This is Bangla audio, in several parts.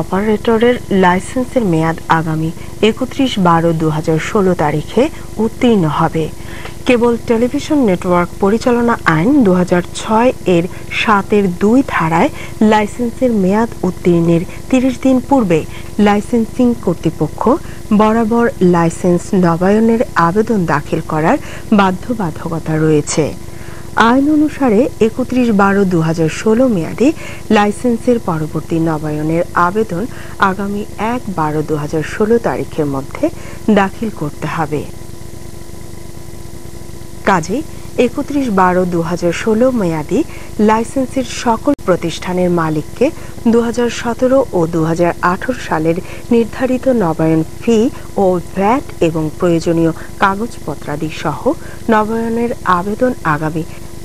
অপারেটরের লাইসেন্সের মেয়াদ আগামী 31/12/2016 তারিখে উত্তীর্ণ হবে। কেবল টেলিভিশন নেটওয়ার্ক পরিচালনা আইন 2006 এর 7-2 ধারায় লাইসেন্সের মেয়াদ উত্তীর্ণের 30 দিন পূর্বে লাইসেন্সিং কর্তৃপক্ষ বরাবর লাইসেন্স নবায়নের আবেদন দাখিল করার বাধ্যবাধকতা রয়েছে। আইন অনুসারে 31/12/2016 মেয়াদে লাইসেন্সের পরবর্তী নবায়নের আবেদন আগামী 1/12/2016 তারিখের মধ্যে দাখিল করতে হবে। কাজে 31/12/2016 মেয়াদী লাইসেন্সের সকল প্রতিষ্ঠানের মালিককে 2017 ও 2018 সালের নির্ধারিত নবায়ন ফি ও ভ্যাট এবং প্রয়োজনীয় কাগজপত্রাদি সহ নবায়নের আবেদন আগামী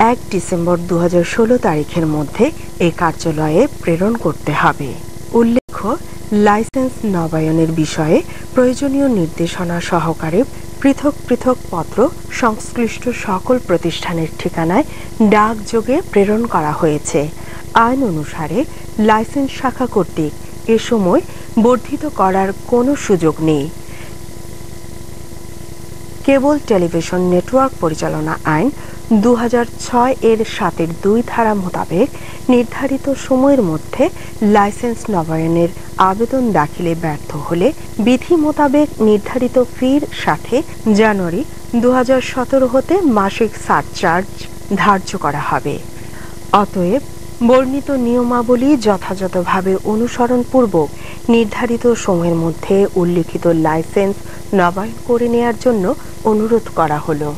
1 ডিসেম্বর 2016 তারিখের মধ্যে এই কার্যালয়ে প্রেরণ করতে হবে। উল্লেখ্য, লাইসেন্স নবায়নের বিষয়ে প্রয়োজনীয় নির্দেশনা সহকারে পৃথক পৃথক পত্র সংশ্লিষ্ট সকল প্রতিষ্ঠানের ঠিকানায় ডাকযোগে প্রেরণ করা হয়েছে। আইন অনুসারে লাইসেন্স শাখা কর্তৃক এ সময় বর্ধিত করার কোনো সুযোগ নেই। কেবল টেলিভিশন নেটওয়ার্ক পরিচালনা আইন 2006 এর 7-2 ধারা মোতাবেক নির্ধারিত সময়ের মধ্যে লাইসেন্স নবায়নের আবেদন দাখিলে ব্যর্থ হলে বিধি মোতাবেক নির্ধারিত ফির সাথে জানুয়ারি 2017 হতে মাসিক সারচার্জ ধার্য করা হবে। অতএব বর্ণিত নিয়মাবলী যথাযথভাবে অনুসরণপূর্বক নির্ধারিত সময়ের মধ্যে উল্লিখিত লাইসেন্স নবায়ন করে নেয়ার জন্য অনুরোধ করা হলো।